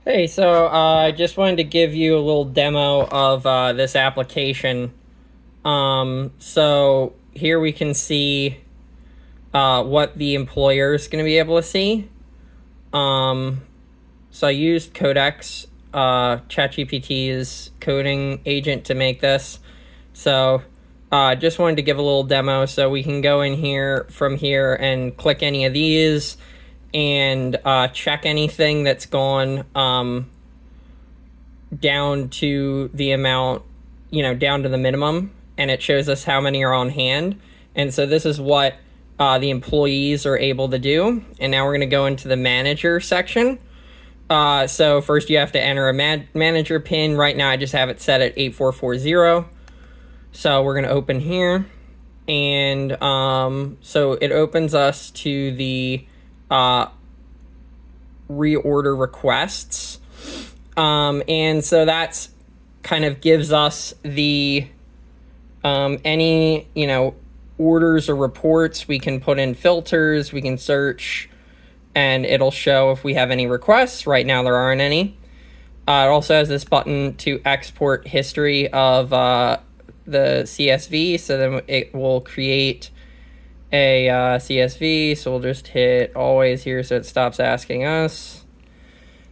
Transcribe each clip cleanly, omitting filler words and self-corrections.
Hey, so I just wanted to give you a little demo of this application. So here we can see what the employer is going to be able to see. So I used Codex, ChatGPT's coding agent, to make this. So just wanted to give a little demo so we can go in here from here and click any of these and check anything that's gone down to the amount, down to the minimum, and it shows us how many are on hand. And so this is what the employees are able to do. And now we're going to go into the manager section. So first you have to enter a manager pin. Right now I just have it set at 8440. So we're going to open here. And so it opens us to the reorder requests. And so that's kind of gives us the any, orders or reports. We can put in filters, we can search, and it'll show if we have any requests. Right now there aren't any. It also has this button to export history of the CSV, so then it will create a CSV. So we'll just hit always here so it stops asking us.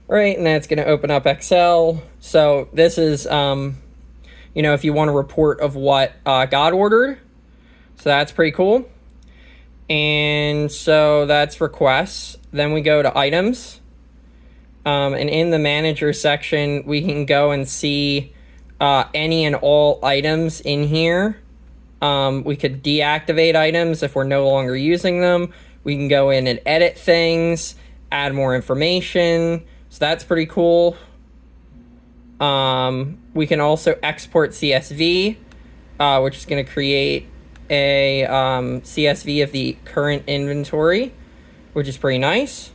All right, and that's going to open up Excel. So this is, if you want a report of what got ordered. So that's pretty cool. And so that's requests. Then we go to items. And in the manager section, we can go and see any and all items in here. We could deactivate items if we're no longer using them. We can go in and edit things, add more information. So that's pretty cool. We can also export CSV, which is going to create a CSV of the current inventory, which is pretty nice.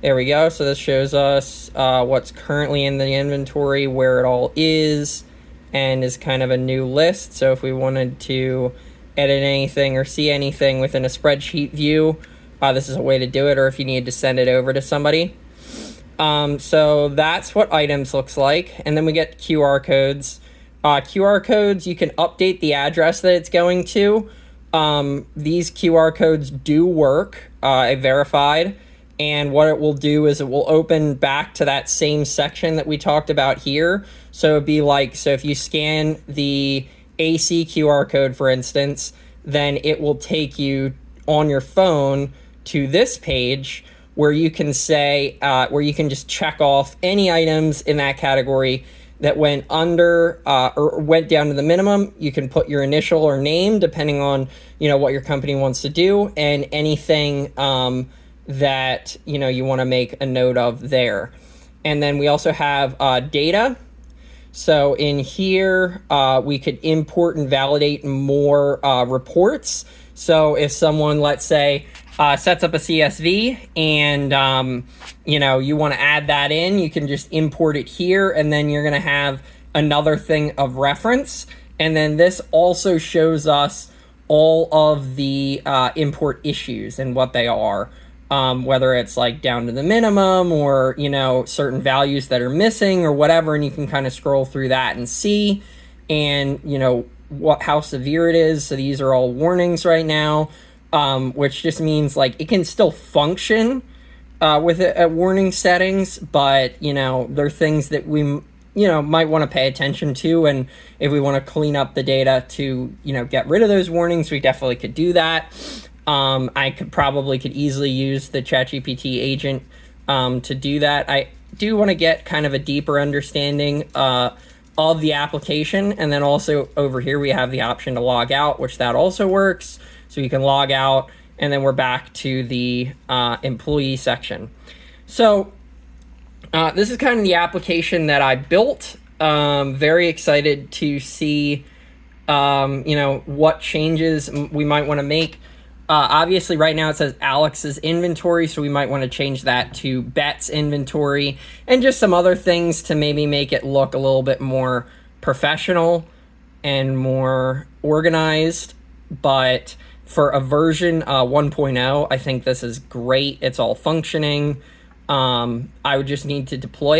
There we go. So this shows us what's currently in the inventory, where it all is, and is kind of a new list. So if we wanted to edit anything or see anything within a spreadsheet view, this is a way to do it, or if you need to send it over to somebody. So that's what items looks like. And then we get QR codes. QR codes, you can update the address that it's going to. These QR codes do work. I verified. And what it will do is it will open back to that same section that we talked about here. So it'd be like, so if you scan the AC QR code, for instance, then it will take you on your phone to this page where you can say, where you can just check off any items in that category that went under or went down to the minimum. You can put your initial or name, depending on, what your company wants to do, and anything that, you want to make a note of there. And then we also have data. So in here, we could import and validate more reports. So if someone, let's say, sets up a CSV and, you want to add that in, you can just import it here, and then you're going to have another thing of reference. And then this also shows us all of the import issues and what they are, whether it's like down to the minimum or, certain values that are missing or whatever. And you can kind of scroll through that and see, and, how severe it is. So these are all warnings right now. Which just means like it can still function with it at warning settings, but there are things that we might want to pay attention to, and if we want to clean up the data to get rid of those warnings, we definitely could do that. I could easily use the ChatGPT agent to do that. I do want to get kind of a deeper understanding of the application, and then also over here we have the option to log out, which that also works. So you can log out, and then we're back to the employee section. So this is kind of the application that I built. Very excited to see, what changes we might want to make. Obviously, right now it says Alex's inventory, so we might want to change that to Betz inventory, and just some other things to maybe make it look a little bit more professional and more organized. But for a version 1.0, I think this is great. It's all functioning. I would just need to deploy it.